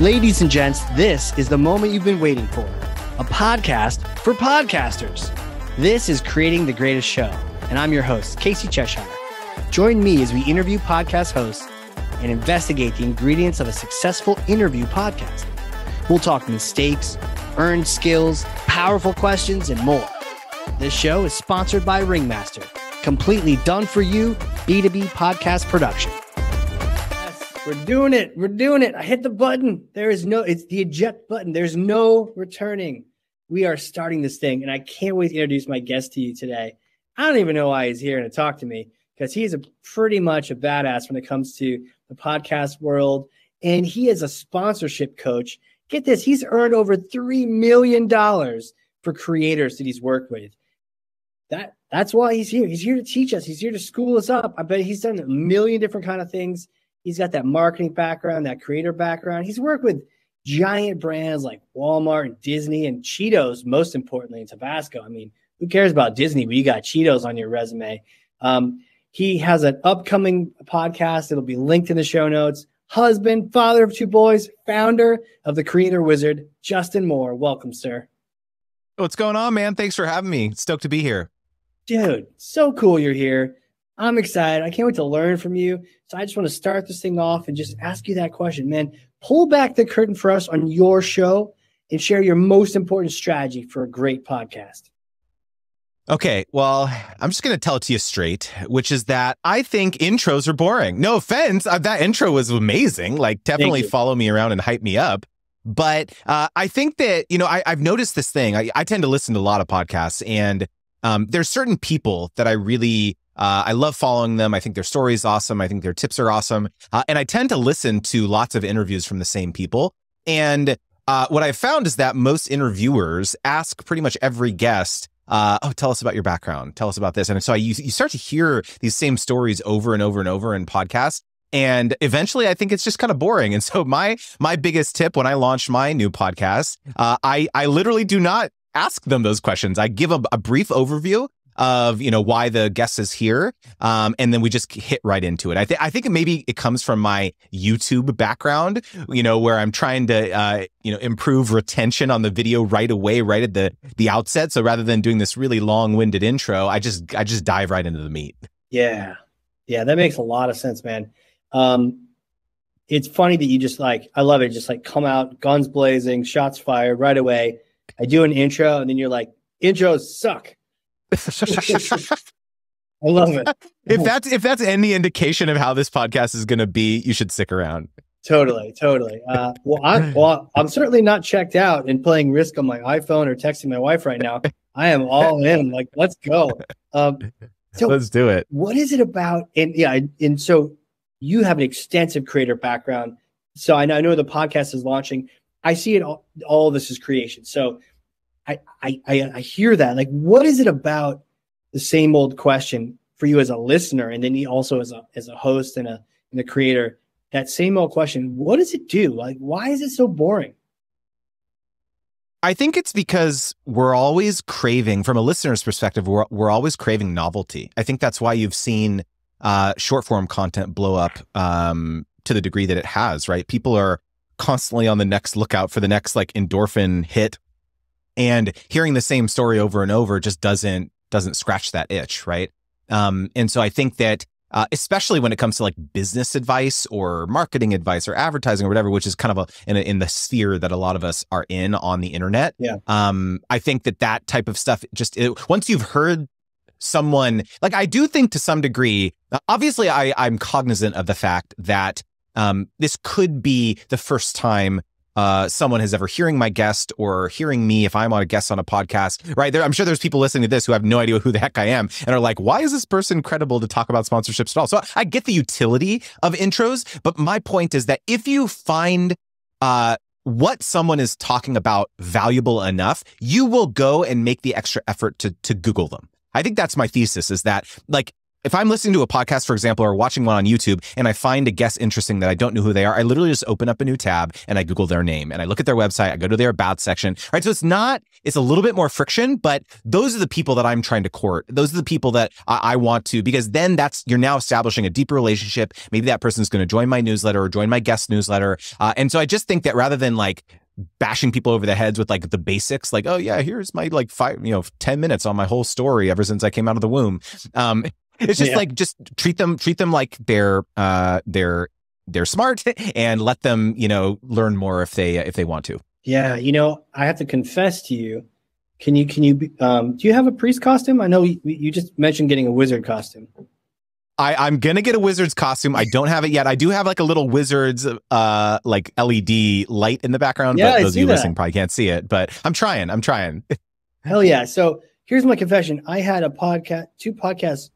Ladies and gents, this is the moment you've been waiting for. A podcast for podcasters. This is Creating the Greatest Show, and I'm your host, Casey Cheshire. Join me as we interview podcast hosts and investigate the ingredients of a successful interview podcast. We'll talk mistakes, earned skills, powerful questions, and more. This show is sponsored by Ringmaster, completely done for you B2B podcast production. We're doing it. We're doing it. I hit the button. It's the eject button. There's no returning. We are starting this thing, and I can't wait to introduce my guest to you today. I don't even know why he's here to talk to me, because he's pretty much a badass when it comes to the podcast world, and he is a sponsorship coach. Get this. He's earned over $3 million for creators that he's worked with. That's why he's here. He's here to teach us. He's here to school us up. I bet he's done a million different kind of things. He's got that marketing background, that creator background. He's worked with giant brands like Walmart and Disney and Cheetos, most importantly, in Tabasco. I mean, who cares about Disney, but you got Cheetos on your resume. He has an upcoming podcast. It'll be linked in the show notes. Husband, father of 2 boys, founder of the Creator Wizard, Justin Moore. Welcome, sir. What's going on, man? Thanks for having me. Stoked to be here. Dude, so cool you're here. I'm excited. I can't wait to learn from you. So I just want to start this thing off and just ask you that question, man. Pull back the curtain for us on your show and share your most important strategy for a great podcast. Okay, well, I'm just going to tell it to you straight, which is that I think intros are boring. No offense. That intro was amazing. Like, definitely follow me around and hype me up. But I think that, I've noticed this thing. I tend to listen to a lot of podcasts, and there's certain people that I really I love following them. I think their story is awesome. I think their tips are awesome. And I tend to listen to lots of interviews from the same people. And what I've found is that most interviewers ask pretty much every guest, tell us about your background. Tell us about this. And so you start to hear these same stories over and over and over in podcasts. And eventually, I think it's just kind of boring. And so my biggest tip when I launched my new podcast, I literally do not ask them those questions. I give a brief overview of, why the guest is here. And then we just hit right into it. I think maybe it comes from my YouTube background, where I'm trying to, improve retention on the video right away, right at the outset. So rather than doing this really long-winded intro, I just dive right into the meat. Yeah. Yeah. That makes a lot of sense, man. It's funny that you just I love it. Just come out, guns blazing, shots fired right away. I do an intro and then you're like, intros suck. I love it. If that's any indication of how this podcast is going to be, you should stick around. Totally. I'm certainly not checked out and playing Risk on my iPhone or texting my wife right now. I am all in. Let's go. So let's do it. What is it about? And so you have an extensive creator background. So I know the podcast is launching. I see it all this is creation. So I hear that. What is it about the same old question for you as a listener, and then also as a host and a creator? That same old question. What does it do? Why is it so boring? I think it's because we're always craving, from a listener's perspective, we're always craving novelty. I think that's why you've seen short form content blow up to the degree that it has. Right? People are constantly on the next lookout for the next endorphin hit. And hearing the same story over and over just doesn't scratch that itch, right? And so I think that especially when it comes to business advice or marketing advice or advertising or whatever, which is kind of in the sphere that a lot of us are in on the internet. Yeah. I think that type of stuff once you've heard someone, I do think to some degree, obviously I'm cognizant of the fact that this could be the first time someone has ever hearing my guest or hearing me if I'm on a guest on a podcast, right? I'm sure there's people listening to this who have no idea who the heck I am and are like, why is this person credible to talk about sponsorships at all? So I get the utility of intros, but my point is that if you find what someone is talking about valuable enough, you will go and make the extra effort to Google them. I think that's my thesis, is that if I'm listening to a podcast, for example, or watching one on YouTube, and I find a guest interesting that I don't know who they are, I literally just open up a new tab and I Google their name and I look at their website. I go to their about section, right? So it's a little bit more friction, but those are the people that I'm trying to court. Those are the people that I want to, because then you're now establishing a deeper relationship. Maybe that person's going to join my newsletter or join my guest newsletter. And so I just think that rather than like bashing people over the heads with like the basics, like, oh yeah, here's my like 10 minutes on my whole story ever since I came out of the womb. It's just like, just treat them like they're smart and let them, learn more if they want to. Yeah. I have to confess to you. Do you have a priest costume? I know you just mentioned getting a wizard costume. I'm going to get a wizard's costume. I don't have it yet. I do have like a little wizard's like LED light in the background, but those of you listening probably can't see it, but I'm trying. Hell yeah. So here's my confession. I had two podcasts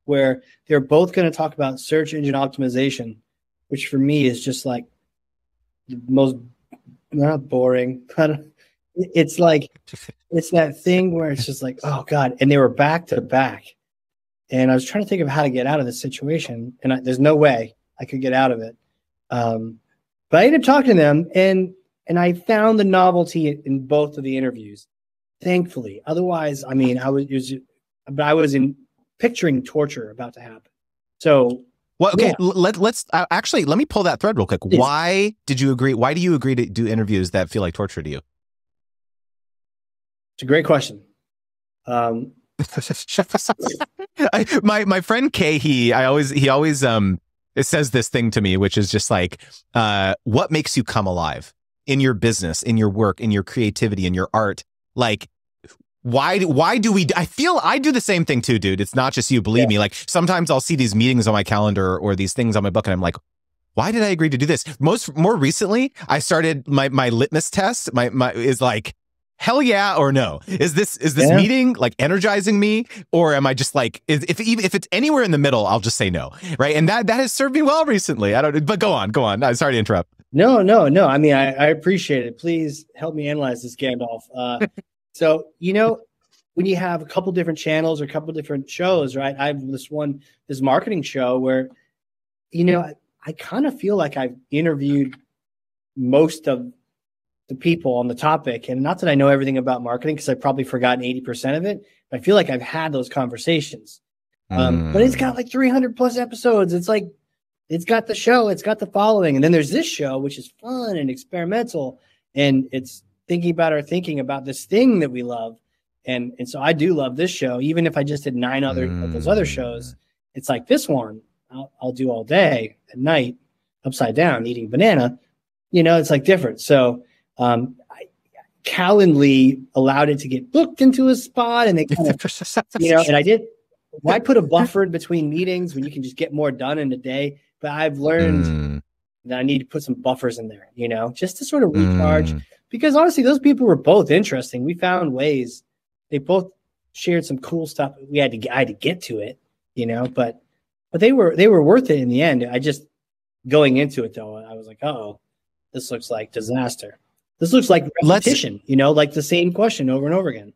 where they're both going to talk about search engine optimization, which for me is just like the most, not boring, but it's like, it's that thing where it's just like, oh God. And they were back to back. And I was trying to think of how to get out of this situation. And there's no way I could get out of it. But I ended up talking to them and I found the novelty in both of the interviews, thankfully. Otherwise, I mean, I was picturing torture about to happen. So, well, okay, let's actually, let me pull that thread real quick. Please. Why did you agree? Why do you agree to do interviews that feel like torture to you? It's a great question. My friend Kay, he always it says this thing to me, which is just like, what makes you come alive in your business, in your work, in your creativity, in your art? Like, why do we? I feel I do the same thing too, dude. It's not just you. Believe me. Like sometimes I'll see these meetings on my calendar or these things on my book, and I'm like, why did I agree to do this? More recently, I started my litmus test. My is like, hell yeah or no? Is this meeting like energizing me, or am I just like, if it's anywhere in the middle, I'll just say no, right? And that has served me well recently. But go on. I'm sorry to interrupt. No. I mean, I appreciate it. Please help me analyze this, Gandalf. So when you have a couple different channels or a couple different shows, right? I have this marketing show where, I kind of feel like I've interviewed most of the people on the topic, and not that I know everything about marketing because I've probably forgotten 80% of it, but I feel like I've had those conversations. But it's got like 300 plus episodes. It's like, it's got the show, it's got the following. And then there's this show, which is fun and experimental. And it's thinking about this thing that we love. And so I do love this show, even if I just did 9 other of those other shows. It's like this one I'll do all day at night, upside down, eating banana. It's like different. So I Calendly allowed it to get booked into a spot, and they kind of, and I did. Why put a buffer in between meetings when you can just get more done in a day? But I've learned that I need to put some buffers in there, just to sort of recharge. Because honestly, those people were both interesting. We found ways. They both shared some cool stuff. I had to get to it, but they were worth it in the end. I just, going into it though, I was like, oh, this looks like disaster. This looks like repetition, like the same question over and over again.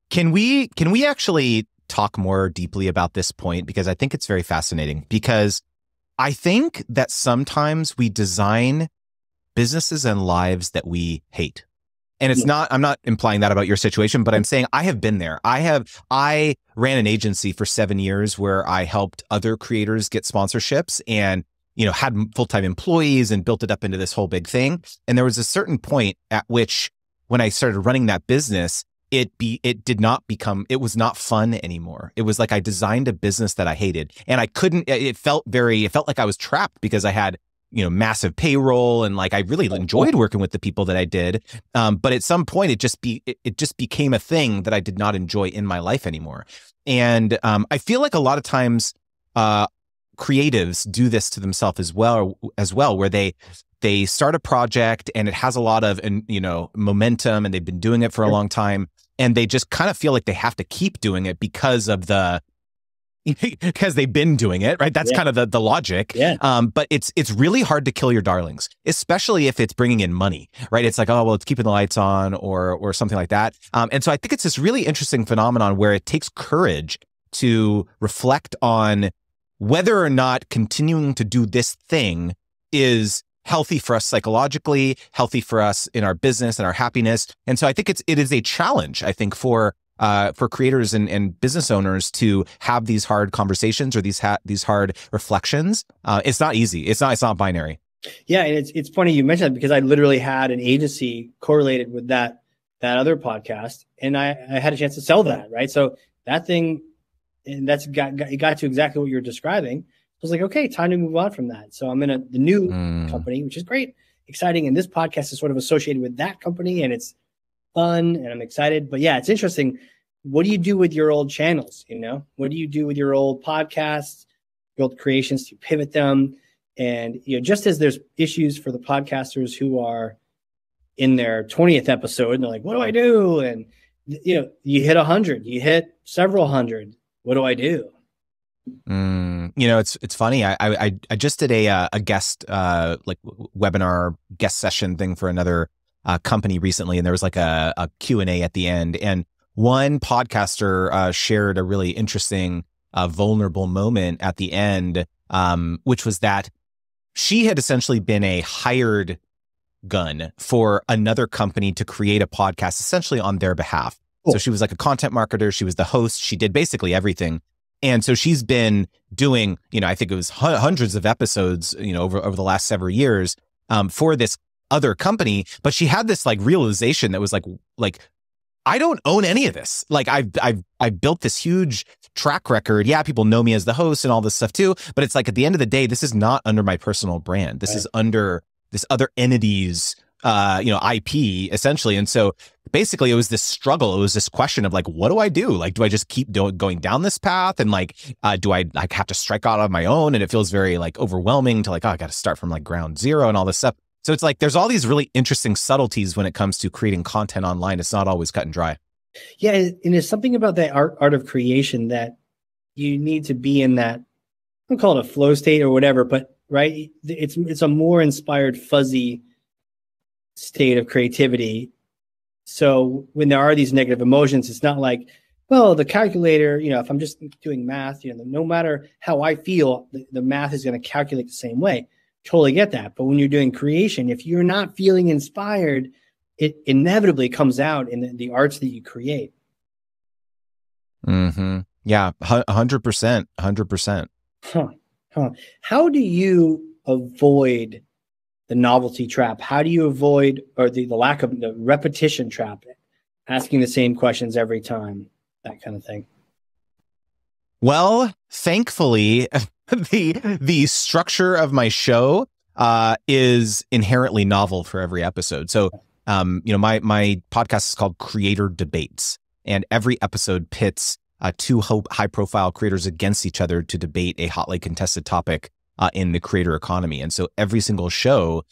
Can we actually talk more deeply about this point? Because I think it's very fascinating, because I think that sometimes we design businesses and lives that we hate. And it's not, I'm not implying that about your situation, but I'm saying I have been there. I ran an agency for 7 years where I helped other creators get sponsorships and, had full-time employees and built it up into this whole big thing. And there was a certain point at which, when I started running that business, it was not fun anymore. It was like I designed a business that I hated, and I couldn't, it felt like I was trapped because I had, massive payroll, and like I really enjoyed working with the people that I did. But at some point it just became a thing that I did not enjoy in my life anymore. And I feel like a lot of times creatives do this to themselves as well, where they start a project and it has a lot of, momentum, and they've been doing it for a long time. And they just kind of feel like they have to keep doing it because they've been doing it, right? That's kind of the logic. Yeah. But it's really hard to kill your darlings, especially if it's bringing in money, right? It's like, oh, well, it's keeping the lights on or something like that. And so I think it's this really interesting phenomenon where it takes courage to reflect on whether or not continuing to do this thing is healthy for us psychologically, healthy for us in our business and our happiness. And so I think it is a challenge, I think, for creators and business owners to have these hard conversations or these hard reflections. It's not easy. It's not binary. Yeah, and it's funny you mentioned that because I literally had an agency correlated with that other podcast, and I had a chance to sell that, right? So that thing, and it got to exactly what you're describing. I was like, okay, time to move on from that. So I'm in the new company, which is great, exciting, and this podcast is sort of associated with that company, and it's fun, and I'm excited. But yeah, it's interesting. What do you do with your old channels? What do you do with your old podcasts, your old creations to pivot them? And just as there's issues for the podcasters who are in their 20th episode, and they're like, what do I do? And you hit 100, you hit several hundred. What do I do? It's funny. I just did a guest webinar guest session thing for another company recently, and there was like a Q&A at the end, and one podcaster shared a really interesting vulnerable moment at the end, which was that she had essentially been a hired gun for another company to create a podcast essentially on their behalf. Cool. So she was like a content marketer. She was the host. She did basically everything. And so she's been doing, I think it was hundreds of episodes, over the last several years for this other company. But she had this like realization that was like, I don't own any of this. Like I've built this huge track record. Yeah, people know me as the host and all this stuff too. But it's like at the end of the day, this is not under my personal brand. This is under this other entity's IP essentially. And so basically it was this struggle. It was this question of like, what do I do? Like, do I just keep going down this path? And like, do I like have to strike out on my own? And it feels very like overwhelming to like, oh, I got to start from like ground zero and all this stuff. So it's like, there's all these really interesting subtleties when it comes to creating content online. It's not always cut and dry. Yeah. And there's something about that art of creation that you need to be in that, I don't call it a flow state or whatever, but right. It's a more inspired, fuzzy state of creativity. So when there are these negative emotions, it's not like, well, the calculator, if I'm just doing math, no matter how I feel, the math is going to calculate the same way. Totally get that. But when you're doing creation, if you're not feeling inspired, it inevitably comes out in the arts that you create. Mm-hmm. Yeah, 100%. 100%. Huh. How do you avoid the novelty trap? How do you avoid, or the lack of the repetition trap, asking the same questions every time, that kind of thing? Well, thankfully, the structure of my show is inherently novel for every episode. So, my podcast is called Creator Debates, and every episode pits two high-profile creators against each other to debate a hotly contested topic in the creator economy. And so every single show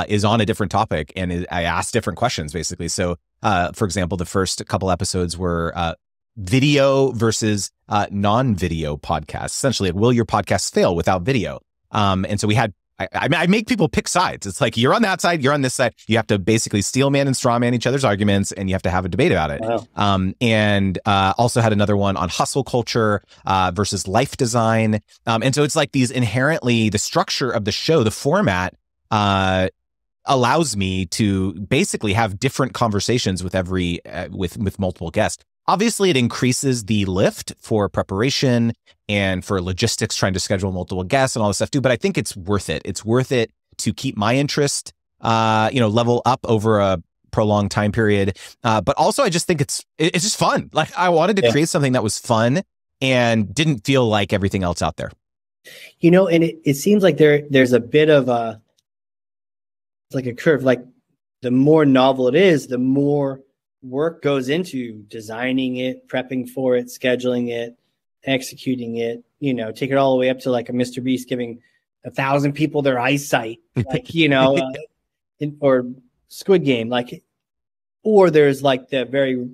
is on a different topic, and I ask different questions, basically. So, for example, the first couple episodes were video versus non-video podcasts. Essentially, will your podcast fail without video? And so we had, I make people pick sides. It's like, you're on that side, you're on this side. You have to basically steel man and straw man each other's arguments, and you have to have a debate about it. Wow. And also had another one on hustle culture versus life design. And so it's like these inherently, the structure of the show, the format, allows me to basically have different conversations with with multiple guests. Obviously, it increases the lift for preparation and for logistics, trying to schedule multiple guests and all this stuff too. But I think it's worth it. It's worth it to keep my interest, level up over a prolonged time period. But also, I just think it's just fun. Like, I wanted to create something that was fun and didn't feel like everything else out there. And it seems like there's a bit of it's like a curve. Like, the more novel it is, the more work goes into designing it, prepping for it, scheduling it, executing it, take it all the way up to like a Mr. Beast giving 1,000 people their eyesight, like, or Squid Game, like, or there's like the very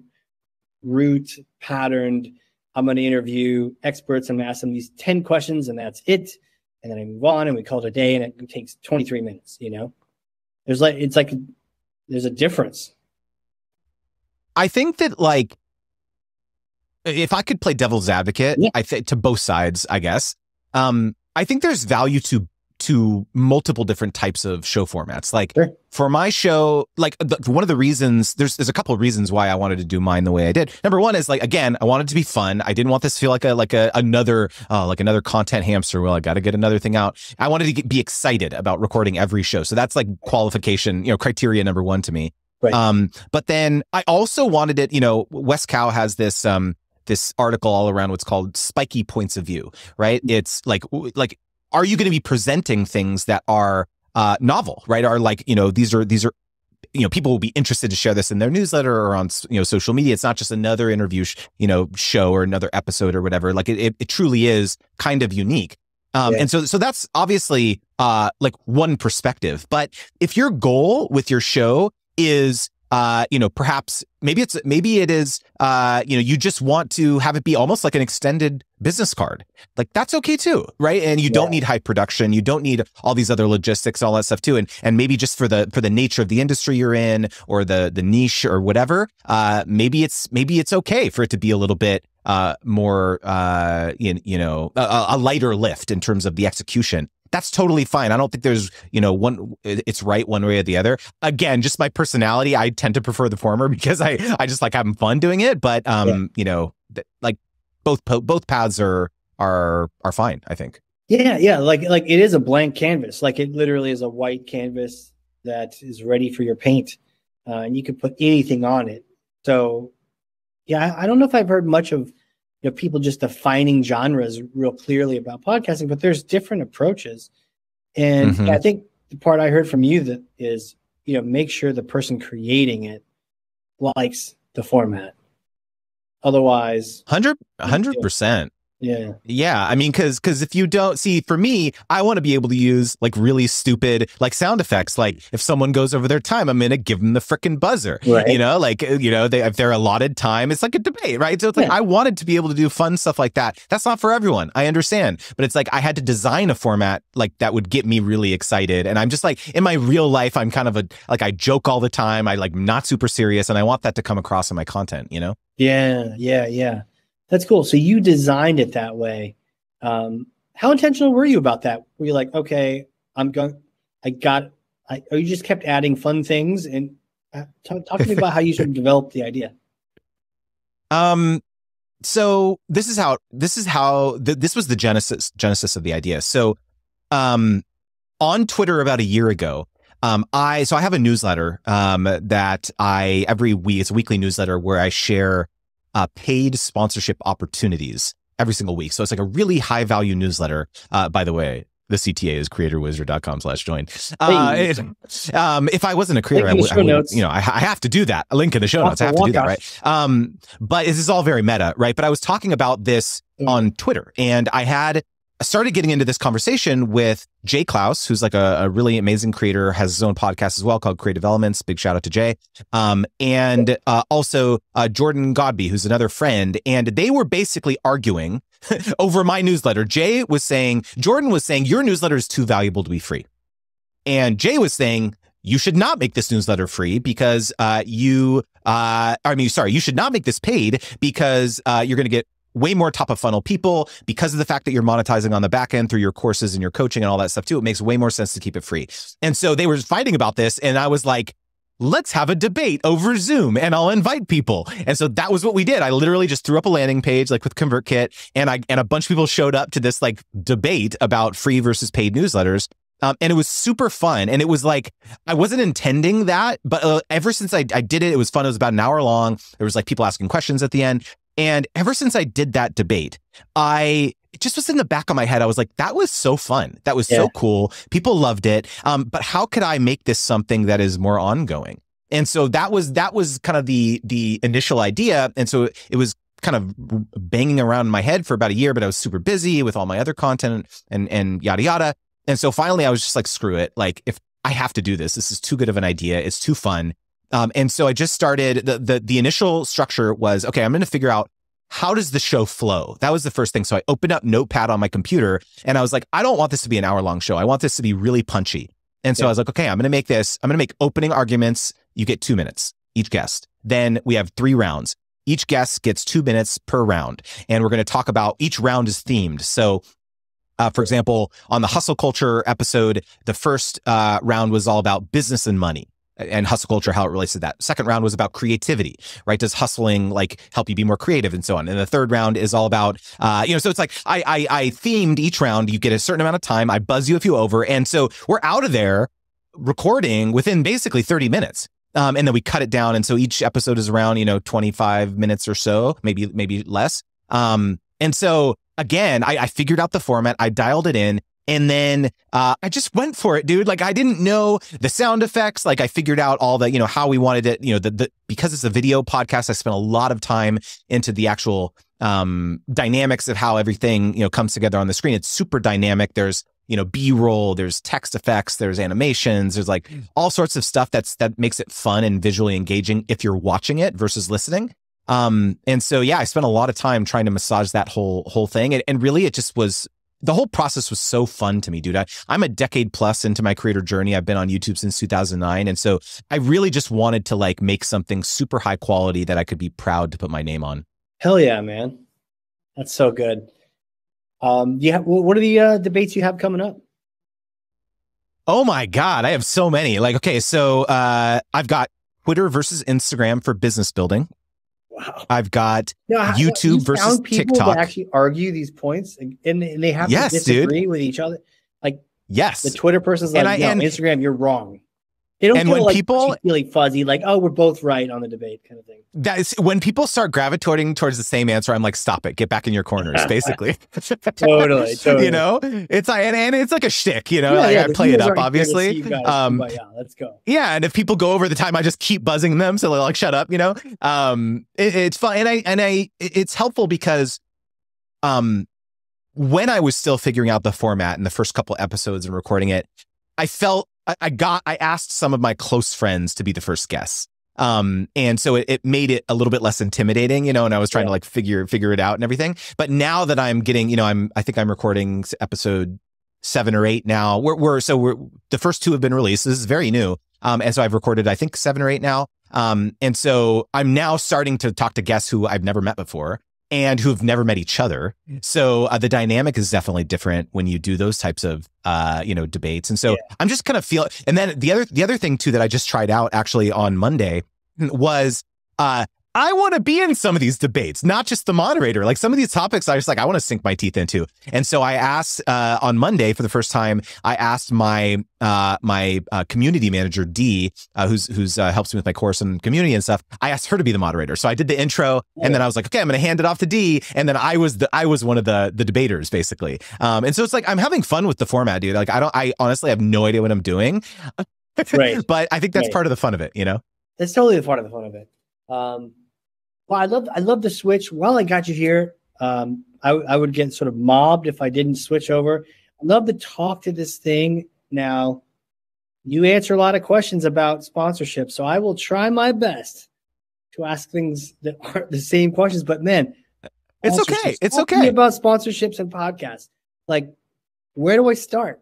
root patterned, I'm going to interview experts and ask them these 10 questions and that's it. And then I move on and we call it a day and it takes 23 minutes, there's a difference. I think that, like, if I could play devil's advocate, I think to both sides, I guess. I think there's value to multiple different types of show formats. Like for my show, like one of the reasons, there's a couple of reasons why I wanted to do mine the way I did. Number one is like, again, I wanted to be fun. I didn't want this to feel like another content hamster. Well, I got to get another thing out. I wanted to be excited about recording every show. So that's like qualification, criteria number one to me. Right. But then I also wanted it, Wes Cow has this article all around what's called spiky points of view, right? It's like, are you going to be presenting things that are novel, right? Are like, these are, people will be interested to share this in their newsletter or on, social media. It's not just another interview, show or another episode or whatever. Like it truly is kind of unique. And so that's obviously like one perspective. But if your goal with your show is, perhaps maybe it is, you just want to have it be almost like an extended business card. Like that's okay too, right? And you don't need high production. You don't need all these other logistics, all that stuff too. And maybe just for the nature of the industry you're in or the niche or whatever, maybe it's okay for it to be a little bit more, a lighter lift in terms of the execution. That's totally fine. I don't think there's, it's right one way or the other. Again, just my personality, I tend to prefer the former because I just like having fun doing it. But, like both paths are fine, I think. Yeah. Like it is a blank canvas. Like it literally is a white canvas that is ready for your paint. And you can put anything on it. So yeah, I don't know if I've heard much of people just defining genres real clearly about podcasting, but there's different approaches. And I think the part I heard from you that is, make sure the person creating it likes the format. Otherwise, 100%. Yeah. I mean, because if you don't see, for me, I want to be able to use like really stupid like sound effects. Like if someone goes over their time, I'm going to give them the frickin' buzzer, right. If they're allotted time, it's like a debate, right? So it's like, I wanted to be able to do fun stuff like that. That's not for everyone. I understand. But it's like, I had to design a format like that would get me really excited. And I'm just like, in my real life, I'm kind of I joke all the time. I like not super serious. And I want that to come across in my content, Yeah. That's cool. So you designed it that way. How intentional were you about that? Were you like, okay, or you just kept adding fun things? And talk to me about how you sort of developed the idea. So this was the genesis of the idea. So, on Twitter about a year ago, I have a newsletter, that every week, it's a weekly newsletter where I share paid sponsorship opportunities every single week. So it's like a really high value newsletter. By the way, the CTA is creatorwizard.com/join. If I wasn't a creator, I would, I have to do that. A link in the show notes. I have to do that, right? But this is all very meta, right? But I was talking about this on Twitter, and I started getting into this conversation with Jay Klaus, who's like a really amazing creator, has his own podcast as well called Creative Elements. Big shout out to Jay. And also Jordan Godby, who's another friend. And they were basically arguing over my newsletter. Jordan was saying, your newsletter is too valuable to be free. And Jay was saying, you should not make this newsletter free because you should not make this paid because you're going to get way more top of funnel people because of the fact that you're monetizing on the back end through your courses and your coaching and all that stuff too. It makes way more sense to keep it free. And so they were fighting about this. And I was like, let's have a debate over Zoom and I'll invite people. And so that was what we did. I literally just threw up a landing page like with ConvertKit and a bunch of people showed up to this like debate about free versus paid newsletters. And it was super fun. And it was like, I wasn't intending that, but ever since I did it, it was fun. It was about an hour long. There was like people asking questions at the end. And ever since I did that debate, it just was in the back of my head. I was like, that was so fun. That was so cool. People loved it. But how could I make this something that is more ongoing? And so that was kind of the initial idea. And so it was kind of banging around in my head for about a year, but I was super busy with all my other content and yada, yada. And so finally I was just like, screw it. Like if I have to do this is too good of an idea. It's too fun. And so I just started, the initial structure was, okay, I'm going to figure out how does the show flow? That was the first thing. So I opened up Notepad on my computer and I was like, I don't want this to be an hour-long show. I want this to be really punchy. And so I was like, okay, I'm going to make opening arguments. You get 2 minutes, each guest. Then we have 3 rounds. each guest gets 2 minutes per round. And we're going to talk about each round is themed. So for example, on the hustle culture episode, the first round was all about business and money and hustle culture, how it relates to that. Second round was about creativity, right? Does hustling like help you be more creative and so on? And the third round is all about, so it's like I themed each round. You get a certain amount of time. I buzz you a few over. And so we're out of there recording within basically 30 minutes. And then we cut it down. And so each episode is around, 25 minutes or so, maybe less. And so again, I figured out the format, I dialed it in, and then I just went for it, dude. Like I didn't know the sound effects. Like I figured out all the, how we wanted it, because it's a video podcast, I spent a lot of time into the actual dynamics of how everything, comes together on the screen. It's super dynamic. There's, B-roll, there's text effects, there's animations, there's like all sorts of stuff that makes it fun and visually engaging if you're watching it versus listening. And so, yeah, I spent a lot of time trying to massage that whole thing. And really it just was, the whole process was so fun to me, dude. I'm a decade plus into my creator journey. I've been on YouTube since 2009. And so I really just wanted to like make something super high quality that I could be proud to put my name on. Hell yeah, man. That's so good. What are the debates you have coming up? Oh my God, I have so many. Like, okay, so I've got Twitter versus Instagram for business building. Wow. I've got YouTube versus people TikTok. That actually argue these points and they have to disagree with each other. Like, yes, the Twitter person's like, Instagram, you're wrong. They don't feel like people feeling fuzzy, like, oh, we're both right on the debate kind of thing. That is when people start gravitating towards the same answer. I'm like, stop it, get back in your corners, basically. Totally. It's like, and it's like a shtick, I play it up, obviously. Let's go. Yeah, and if people go over the time, I just keep buzzing them, so they're like, shut up, It's fun, and it's helpful because, when I was still figuring out the format in the first couple episodes and recording it, I felt. I asked some of my close friends to be the first guests. And so it made it a little bit less intimidating, and I was trying to like figure it out and everything. But now that I'm getting, I think I'm recording episode 7 or 8 now. We're the first 2 have been released. This is very new. And so I've recorded, I think 7 or 8 now. And so I'm now starting to talk to guests who I've never met before and who have never met each other. So the dynamic is definitely different when you do those types of, debates. And so I'm just kind of feeling, and then the other thing too, that I just tried out actually on Monday was, I want to be in some of these debates, not just the moderator. Like some of these topics, I want to sink my teeth into. And so I asked on Monday for the first time, I asked my community manager, Dee, who's helps me with my course and community and stuff. I asked her to be the moderator. So I did the intro, and then I was like, okay, I'm going to hand it off to Dee. And then I was one of the debaters, basically. And so it's like, I'm having fun with the format, dude. Like I honestly have no idea what I'm doing. Right. But I think that's part of the fun of it, That's totally the part of the fun of it. Well, I love the switch. While I got you here, I would get sort of mobbed if I didn't switch over. I love to talk to this thing. Now, you answer a lot of questions about sponsorship, so I will try my best to ask things that aren't the same questions. But man, it's okay. It's Talk to okay me about sponsorships and podcasts. Like, where do I start?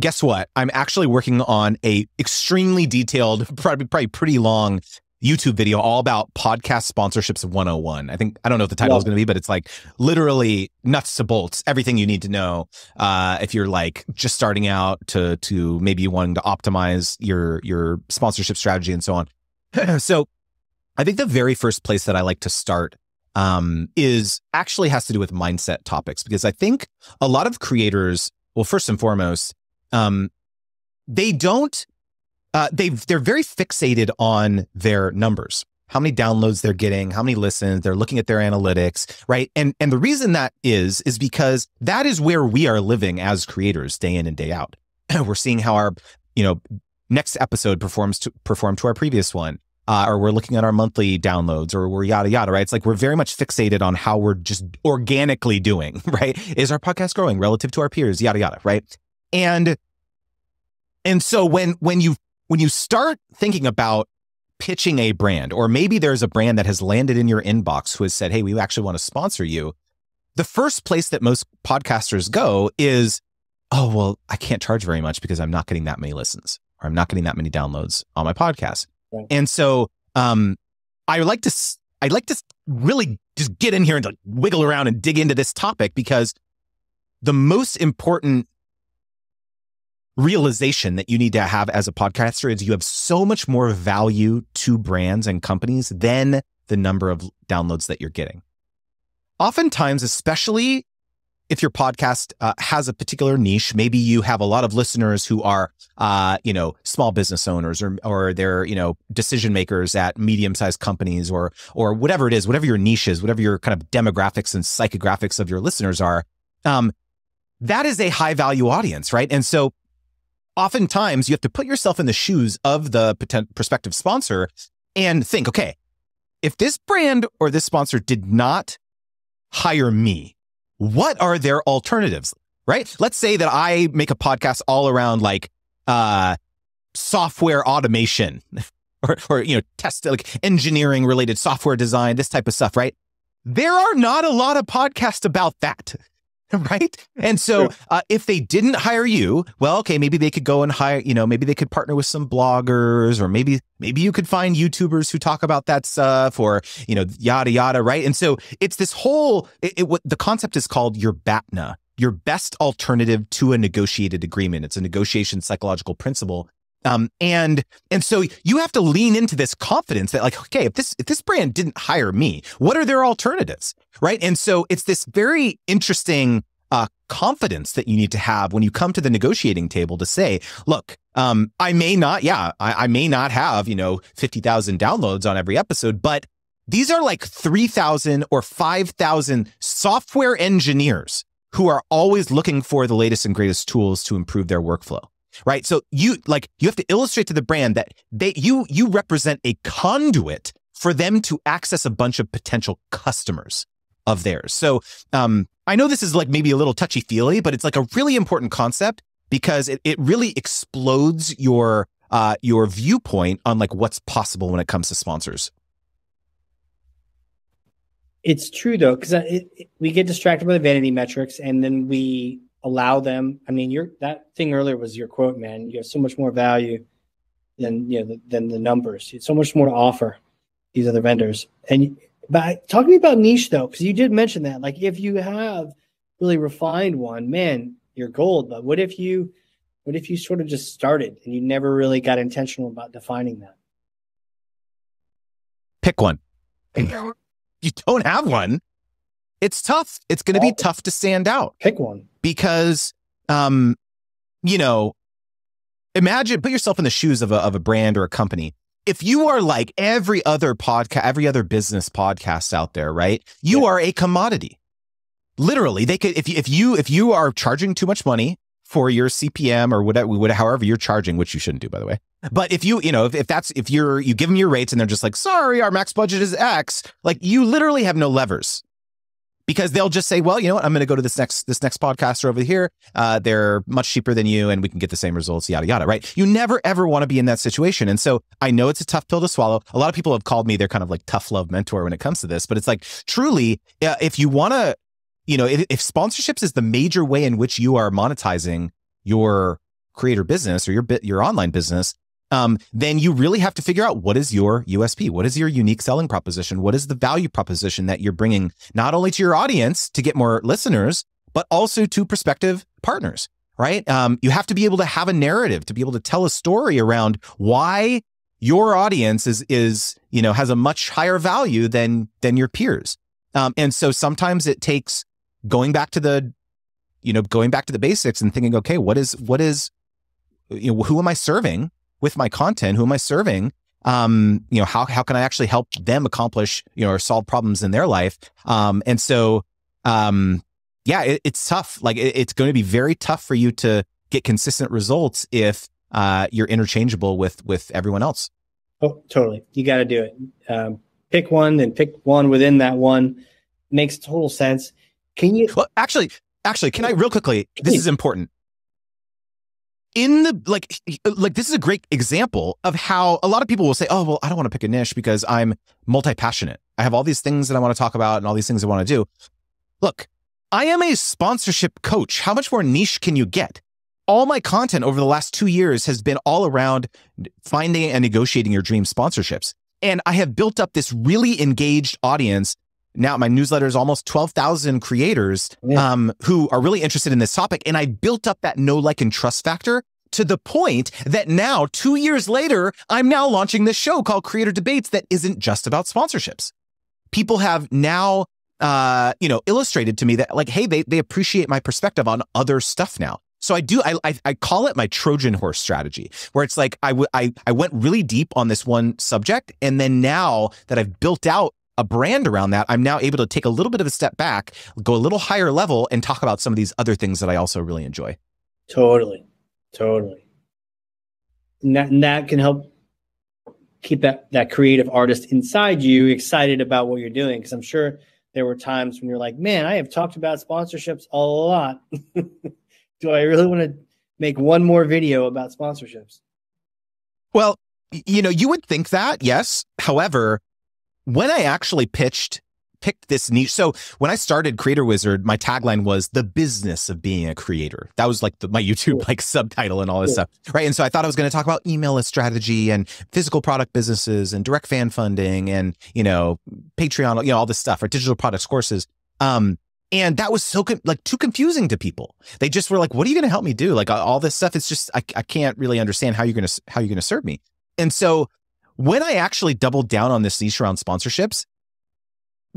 Guess what? I'm actually working on a extremely detailed, probably pretty long YouTube video all about podcast sponsorships 101. I don't know what the title is going to be, but it's like literally nuts to bolts, everything you need to know if you're like just starting out to maybe wanting to optimize your sponsorship strategy and so on. So I think the very first place that I like to start is actually has to do with mindset topics, because I think a lot of creators, well, first and foremost, they don't they're very fixated on their numbers, how many downloads they're getting, how many listens, they're looking at their analytics, right? And the reason that is because that is where we are living as creators day in and day out. We're seeing how our, next episode performed to our previous one, or we're looking at our monthly downloads, or we're yada, yada, right? It's like we're very much fixated on how we're just organically doing, right? Is our podcast growing relative to our peers, yada, yada, right? And so when you start thinking about pitching a brand, or maybe there's a brand that has landed in your inbox who has said, hey, we actually want to sponsor you, the first place that most podcasters go is, oh, well, I can't charge very much because I'm not getting that many listens, or I'm not getting that many downloads on my podcast. Right. And so I like to I'd like to really just get in here and like wiggle around and dig into this topic, because the most important realization that you need to have as a podcaster is you have so much more value to brands and companies than the number of downloads that you're getting. Oftentimes, especially if your podcast has a particular niche, maybe you have a lot of listeners who are, small business owners or they're, decision makers at medium-sized companies or whatever it is, whatever your niche is, whatever your kind of demographics and psychographics of your listeners are, that is a high value audience, right? And so oftentimes you have to put yourself in the shoes of the prospective sponsor and think, okay, if this brand or this sponsor did not hire me, what are their alternatives, right? Let's say that I make a podcast all around like software automation or test, like engineering related software design, this type of stuff, right? There are not a lot of podcasts about that. Right. And so if they didn't hire you, well, okay, maybe they could go and hire, maybe they could partner with some bloggers, or maybe you could find YouTubers who talk about that stuff, or, yada, yada. Right. And so it's this whole, what the concept is called your BATNA, your best alternative to a negotiated agreement. It's a negotiation psychological principle. And so you have to lean into this confidence that like, okay, if this brand didn't hire me, what are their alternatives? Right. And so it's this very interesting confidence that you need to have when you come to the negotiating table to say, look, I may not have, 50,000 downloads on every episode, but these are like 3,000 or 5,000 software engineers who are always looking for the latest and greatest tools to improve their workflow. Right. So you have to illustrate to the brand that you represent a conduit for them to access a bunch of potential customers of theirs. So I know this is like maybe a little touchy feely, but it's like a really important concept because it really explodes your viewpoint on like what's possible when it comes to sponsors. It's true though, because we get distracted by the vanity metrics, and then we allow them. I mean, that thing earlier was your quote, man. You have so much more value than than the numbers. It's so much more to offer these other vendors. But talk to me about niche though, because you did mention that. Like, if you have really refined one, man, you're gold. But what if you sort of just started and you never really got intentional about defining that? Pick one. You don't have one. It's tough. It's going to be tough to stand out. Pick one. Because, imagine, put yourself in the shoes of a brand or a company. If you are like every other business podcast out there, right? You are a commodity. Literally, they could, if you are charging too much money for your CPM or whatever, however you're charging, which you shouldn't do, by the way. But if you give them your rates and they're just like, sorry, our max budget is X, like you literally have no levers. Because they'll just say, well, you know what, I'm going to go to this next podcaster over here. They're much cheaper than you and we can get the same results, yada, yada, right? You never, ever want to be in that situation. And so I know it's a tough pill to swallow. A lot of people have called me their kind of like tough love mentor when it comes to this. But it's like, truly, if you want to, if sponsorships is the major way in which you are monetizing your creator business or your online business, then you really have to figure out what is your USP, what is your unique selling proposition, what is the value proposition that you're bringing not only to your audience to get more listeners, but also to prospective partners, right? You have to be able to have a narrative, to be able to tell a story around why your audience is has a much higher value than your peers. And so sometimes it takes going back to the basics and thinking, okay, what is who am I serving with my content? Who am I serving? How can I actually help them accomplish, or solve problems in their life? It's tough. Like it's going to be very tough for you to get consistent results if you're interchangeable with everyone else. Oh, totally. You got to do it. Pick one, then pick one within that one. Makes total sense. Can you? Well, actually, can I real quickly? This is important. In the like this is a great example of how a lot of people will say, oh, well, I don't want to pick a niche because I'm multi-passionate. I have all these things that I want to talk about and all these things I want to do. Look, I am a sponsorship coach. How much more niche can you get? All my content over the last 2 years has been all around finding and negotiating your dream sponsorships. And I have built up this really engaged audience. Now my newsletter is almost 12,000 creators who are really interested in this topic. And I built up that know, like, and trust factor to the point that now, 2 years later, I'm now launching this show called Creator Debates that isn't just about sponsorships. People have now, illustrated to me that, like, hey, they appreciate my perspective on other stuff now. So I call it my Trojan horse strategy, where it's like I went really deep on this one subject. And then now that I've built out a brand around that, I'm now able to take a little bit of a step back, go a little higher level, and talk about some of these other things that I also really enjoy. Totally. And that can help keep that creative artist inside you excited about what you're doing. Because I'm sure there were times when you're like, man, I have talked about sponsorships a lot. Do I really want to make one more video about sponsorships? Well, you would think that, yes. However, when I actually picked this niche. So when I started Creator Wizard, my tagline was the business of being a creator. That was like my YouTube like subtitle and all this stuff. Right. And so I thought I was going to talk about email list strategy and physical product businesses and direct fan funding and, Patreon, all this stuff, right? Digital products, courses. And that was so too confusing to people. They just were like, what are you going to help me do? Like all this stuff. It's just, I can't really understand how you're going to serve me. And so when I actually doubled down on this niche around sponsorships,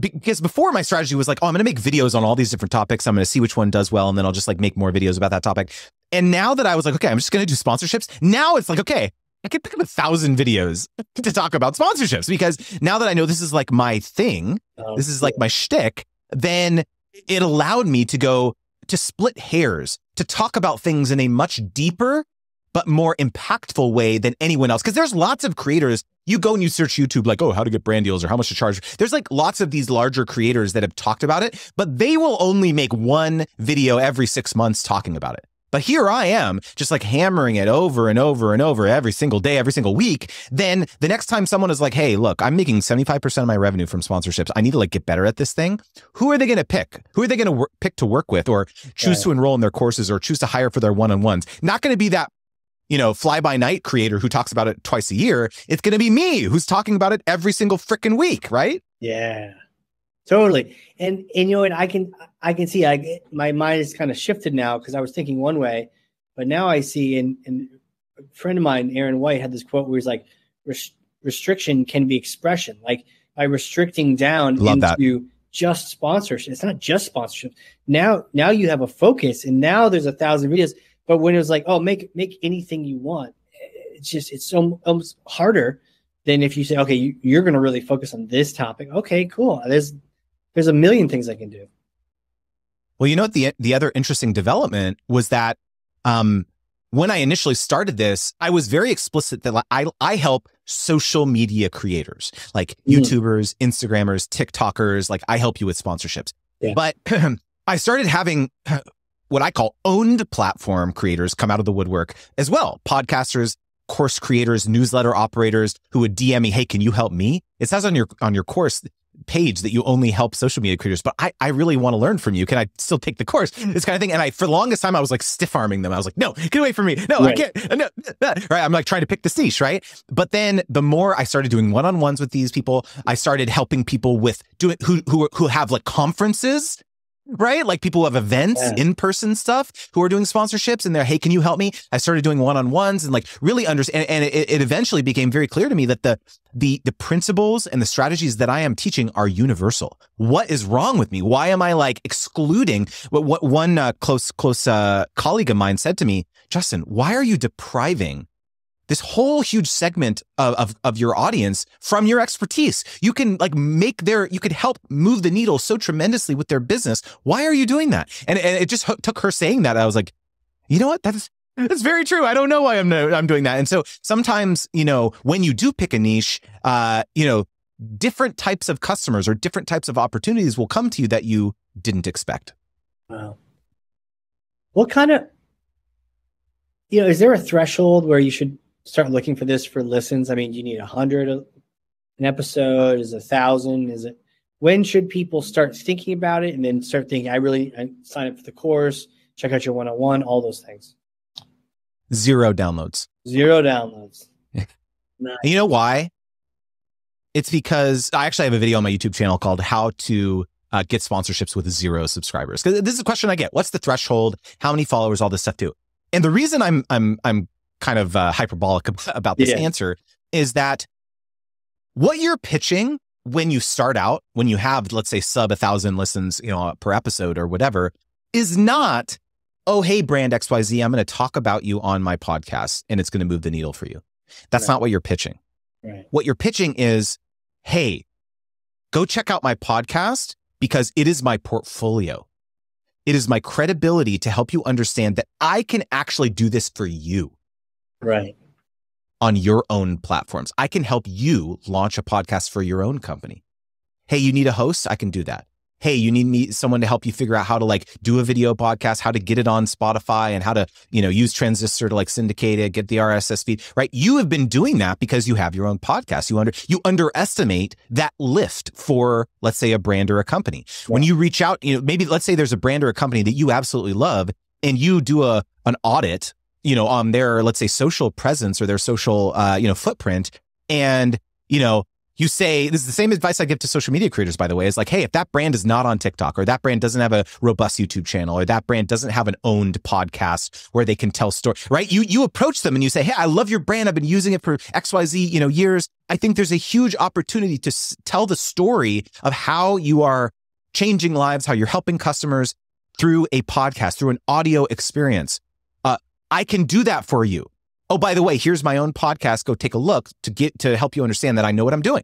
because before my strategy was like, I'm going to make videos on all these different topics. I'm going to see which one does well. And then I'll just like make more videos about that topic. And now that I was like, okay, I'm just going to do sponsorships. Now it's like, okay, I can pick up 1,000 videos to talk about sponsorships, because now that I know this is like my thing, this is like my shtick, then it allowed me to go to split hairs, to talk about things in a much deeper but more impactful way than anyone else. Because there's lots of creators, you go and you search YouTube like, how to get brand deals or how much to charge. There's like lots of these larger creators that have talked about it, but they will only make one video every 6 months talking about it. But here I am just like hammering it over and over and over every single day, every single week. Then the next time someone is like, hey, look, I'm making 75% of my revenue from sponsorships. I need to like get better at this thing. Who are they going to pick? Who are they going to pick to work with or choose to enroll in their courses or choose to hire for their one-on-ones? Not going to be that fly-by-night creator who talks about it twice a year. It's going to be me who's talking about it every single freaking week, right? Yeah, totally. And I can see my mind is kind of shifted now, because I was thinking one way, but now I see, and a friend of mine, Aaron White, had this quote where he's like, restriction can be expression. Like by restricting down into just sponsorship, it's not just sponsorship. Now you have a focus, and now there's 1,000 videos. But when it was like, make anything you want, it's so almost harder than if you say, okay, you're going to really focus on this topic. Okay, cool. There's a million things I can do. Well, what the other interesting development was that when I initially started this, I was very explicit that I help social media creators, like YouTubers, Instagrammers, TikTokers. Like I help you with sponsorships. Yeah. But I started having what I call owned platform creators come out of the woodwork as well. Podcasters, course creators, newsletter operators who would DM me, hey, can you help me? It says on your course page that you only help social media creators, but I really want to learn from you. Can I still take the course? This kind of thing. And for the longest time, I was like stiff arming them. I was like, no, get away from me. No, right. I can't. No. Right. I'm like trying to pick this niche. Right. But then the more I started doing one-on-ones with these people, I started helping people with doing who have like conferences. Right? Like people who have events, in-person stuff, who are doing sponsorships, and they're, hey, can you help me? I started doing one-on-ones and like really understand. And it eventually became very clear to me that the principles and the strategies that I am teaching are universal. What is wrong with me? Why am I like excluding what one close colleague of mine said to me, Justin, why are you depriving this whole huge segment of your audience from your expertise? You can like you could help move the needle so tremendously with their business. Why are you doing that? And it just took her saying that. I was like, you know what? That's very true. I don't know why I'm doing that. And so sometimes, when you do pick a niche, different types of customers or different types of opportunities will come to you that you didn't expect. Wow. What kind of, is there a threshold where you should start looking for this for listens? I mean, do you need 100 an episode? Is it 1,000? Is it, when should people start thinking about it and then start thinking, I sign up for the course, check out your one-on-one, all those things? 0 downloads. 0 downloads. Nice. You know why? It's because I actually have a video on my YouTube channel called How to Get Sponsorships with 0 subscribers. Because this is a question I get. What's the threshold? How many followers? All this stuff too. And the reason I'm kind of hyperbolic about this answer is that what you're pitching when you start out, when you have, let's say, sub 1,000 listens, per episode or whatever, is not, oh, hey, brand XYZ, I'm going to talk about you on my podcast and it's going to move the needle for you. That's not what you're pitching. Right. What you're pitching is, hey, go check out my podcast because it is my portfolio. It is my credibility to help you understand that I can actually do this for you. Right. On your own platforms. I can help you launch a podcast for your own company. Hey, you need a host? I can do that. Hey, you need someone to help you figure out how to do a video podcast, how to get it on Spotify and how to, use Transistor to syndicate it, get the RSS feed, right? You have been doing that because you have your own podcast. You underestimate that lift for, let's say, a brand or a company. Yeah. When you reach out, maybe let's say there's a brand or a company that you absolutely love and you do an audit on their, let's say, social presence or their social, footprint. And, you say, this is the same advice I give to social media creators, by the way, is hey, if that brand is not on TikTok or that brand doesn't have a robust YouTube channel or that brand doesn't have an owned podcast where they can tell stories, right? You approach them and you say, hey, I love your brand. I've been using it for XYZ, years. I think there's a huge opportunity to tell the story of how you are changing lives, how you're helping customers through a podcast, through an audio experience. I can do that for you. Oh, by the way, here's my own podcast. Go take a look to help you understand that I know what I'm doing.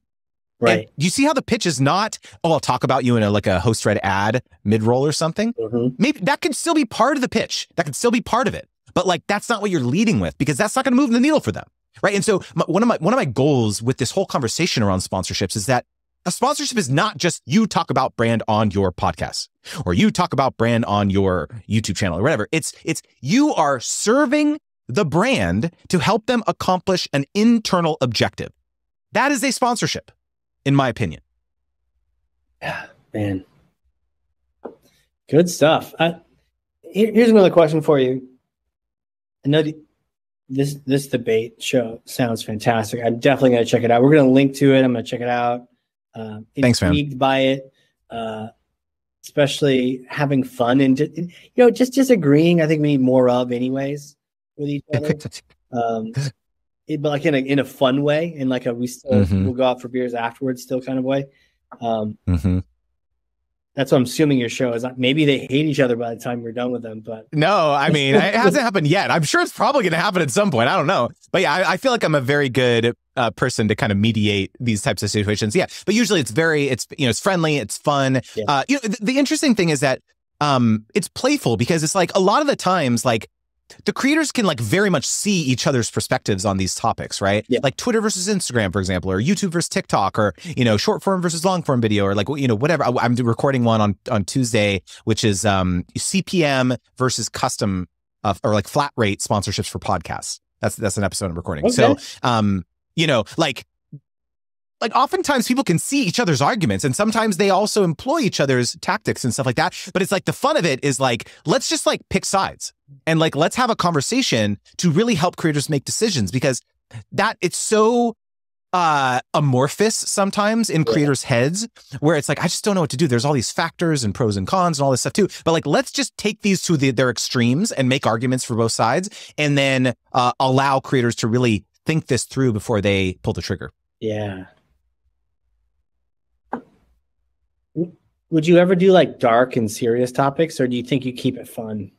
Right. And you see how the pitch is not, oh, I'll talk about you in a host read ad mid-roll or something. Mm-hmm. Maybe that could still be part of the pitch. That could still be part of it. But that's not what you're leading with because that's not going to move the needle for them. Right. And so one of my goals with this whole conversation around sponsorships is that a sponsorship is not just you talk about brand on your podcast or you talk about brand on your YouTube channel or whatever. It's you are serving the brand to help them accomplish an internal objective. That is a sponsorship, in my opinion. Yeah, man. Good stuff. Here's another question for you. I know this debate show sounds fantastic. I'm definitely going to check it out. We're going to link to it. I'm going to check it out. Thanks, man. Intrigued by it, especially having fun and just disagreeing. I think we need more of, anyways, with each other. But in a fun way, and we still we'll go out for beers afterwards, still kind of way. That's what I'm assuming your show is. Maybe they hate each other by the time we're done with them, but no, I mean, it hasn't happened yet. I'm sure it's probably going to happen at some point. I don't know, but yeah, I feel like I'm a very good person to kind of mediate these types of situations. Yeah, but usually it's friendly, it's fun. Yeah. The interesting thing is that it's playful because it's a lot of the times the creators can very much see each other's perspectives on these topics, right? Yeah. Twitter versus Instagram, for example, or YouTube versus TikTok, or, short form versus long form video, or whatever. I'm recording one on Tuesday, which is CPM versus custom or flat rate sponsorships for podcasts. That's an episode I'm recording. Okay. So, oftentimes people can see each other's arguments and sometimes they also employ each other's tactics and stuff like that. But it's the fun of it is let's just pick sides and let's have a conversation to really help creators make decisions because it's so amorphous sometimes in creators' heads where it's I just don't know what to do. There's all these factors and pros and cons and all this stuff too. But let's just take these to their extremes and make arguments for both sides and then allow creators to really think this through before they pull the trigger. Yeah. Would you ever do dark and serious topics, or do you think you keep it fun?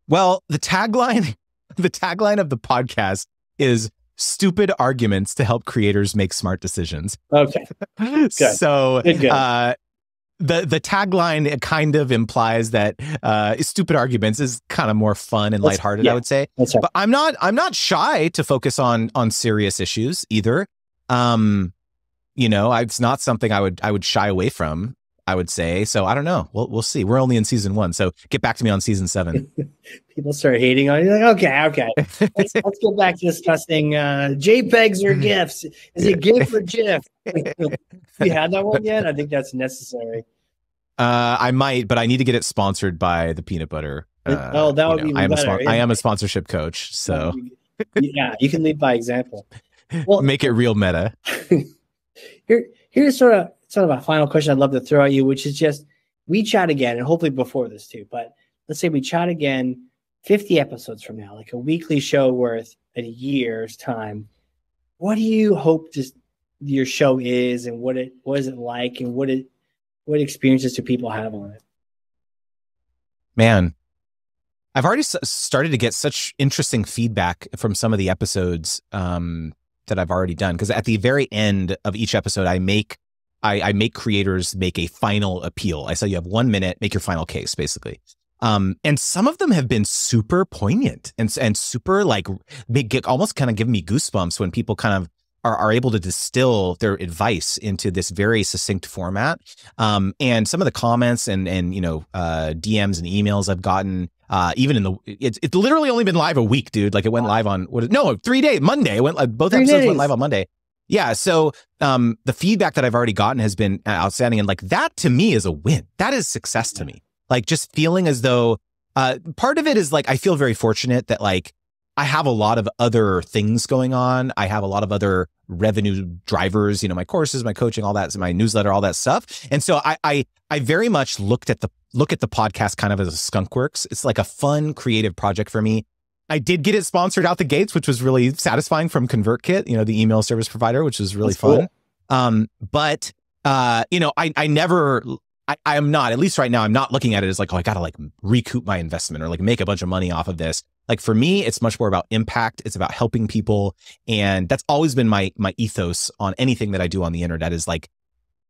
Well, the tagline of the podcast is stupid arguments to help creators make smart decisions. Okay. Good. So good. The tagline kind of implies that stupid arguments is kind of more fun and lighthearted, I would say. That's right. But I'm not shy to focus on serious issues either. It's not something I would shy away from, I would say. So I don't know. We'll see. We're only in season 1, so get back to me on season 7. People start hating on you. Okay. Let's get back to discussing JPEGs or GIFs. Is it GIF or GIF? You had that one yet? I think that's necessary. I might, but I need to get it sponsored by the peanut butter. That would be better. I am a sponsorship coach, so yeah, you can lead by example. Well, Make it real meta. Here's sort of a final question I'd love to throw at you, which is just, we chat again, and hopefully before this too, but let's say we chat again 50 episodes from now, like a weekly show worth in a year's time. What do you hope your show is, and what is it like, and what experiences do people have on it? Man, I've already started to get such interesting feedback from some of the episodes that I've already done. Because at the very end of each episode, I make creators make a final appeal. I say you have 1 minute, make your final case, basically. And some of them have been super poignant and super like almost kind of give me goosebumps when people kind of are able to distill their advice into this very succinct format. And some of the comments and DMs and emails I've gotten, even it's literally only been live a week, dude. Like it went live on 3 days, Monday. Both episodes went live on Monday. Yeah. So the feedback that I've already gotten has been outstanding. And like that to me is a win. That is success to me. Like just feeling as though part of it is like I feel very fortunate that like I have a lot of other things going on. I have a lot of other revenue drivers, my courses, my coaching, all that, my newsletter, all that stuff. And so I very much look at the podcast kind of as a skunk works. It's like a fun, creative project for me. I did get it sponsored out the gates, which was really satisfying from ConvertKit, the email service provider, which was really fun. Cool. But I am not, at least right now, I'm not looking at it as like, oh, I got to like recoup my investment or like make a bunch of money off of this. Like for me, it's much more about impact. It's about helping people. And that's always been my ethos on anything that I do on the internet is like,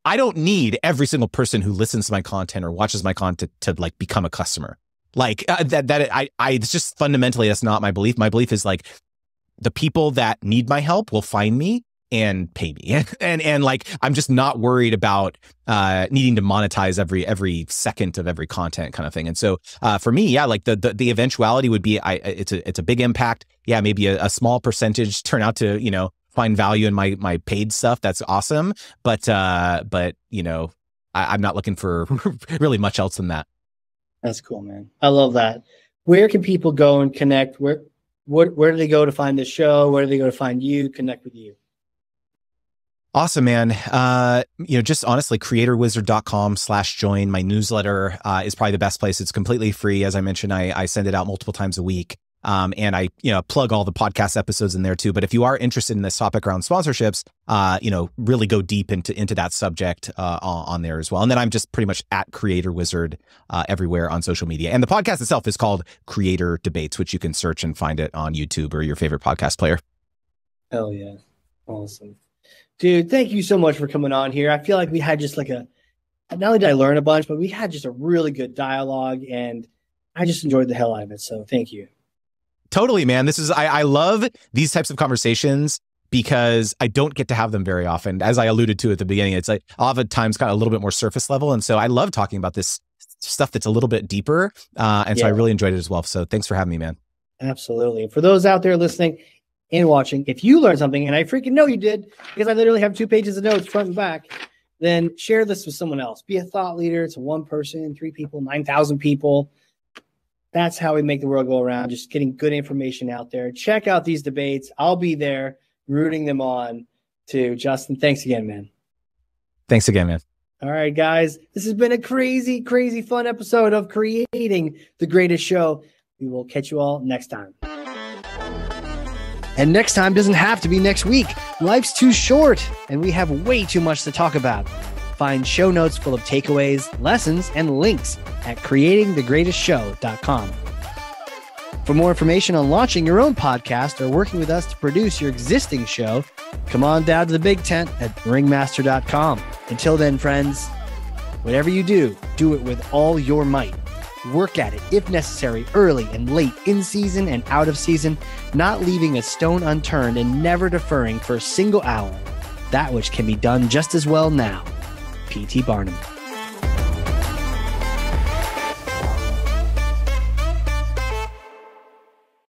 I don't need every single person who listens to my content or watches my content to like become a customer. Like it's just fundamentally, that's not my belief. My belief is like the people that need my help will find me and pay me. And like, I'm just not worried about needing to monetize every second of every content kind of thing. And so for me, yeah, like the eventuality would be, it's a big impact. Yeah, maybe a small percentage turn out to, find value in my paid stuff. That's awesome. But I'm not looking for really much else than that. That's cool, man. I love that. Where can people go and connect? Where do they go to find the show? Where do they go to find you, connect with you? Awesome, man. Just honestly, creatorwizard.com/join. My newsletter is probably the best place. It's completely free. As I mentioned, I send it out multiple times a week. And I, plug all the podcast episodes in there too. But if you are interested in this topic around sponsorships, really go deep into that subject on there as well. And then I'm just pretty much at Creator Wizard everywhere on social media. And the podcast itself is called Creator Debates, which you can search and find it on YouTube or your favorite podcast player. Hell yeah. Awesome. Dude, thank you so much for coming on here. I feel like we had just like not only did I learn a bunch, but we had just a really good dialogue and I just enjoyed the hell out of it. So thank you. Totally, man. I love these types of conversations because I don't get to have them very often. As I alluded to at the beginning, it's like oftentimes kind of a little bit more surface level. And so I love talking about this stuff that's a little bit deeper. So I really enjoyed it as well. So thanks for having me, man. Absolutely. For those out there listening and watching, if you learned something, and I freaking know you did, because I literally have 2 pages of notes front and back, then share this with someone else. Be a thought leader. It's 1 person, 3 people, 9,000 people. That's how we make the world go around, just getting good information out there. Check out these debates. I'll be there rooting them on too. Justin, thanks again, man. Thanks again, man. All right, guys. This has been a crazy, crazy fun episode of Creating the Greatest Show. We will catch you all next time. And next time doesn't have to be next week. Life's too short, and we have way too much to talk about. Find show notes full of takeaways, lessons, and links at creatingthegreatestshow.com. For more information on launching your own podcast or working with us to produce your existing show, come on down to the big tent at ringmaster.com. Until then, friends, whatever you do, do it with all your might. Work at it, if necessary, early and late, in season and out of season, not leaving a stone unturned and never deferring for a single hour that which can be done just as well now. P.T. Barnum.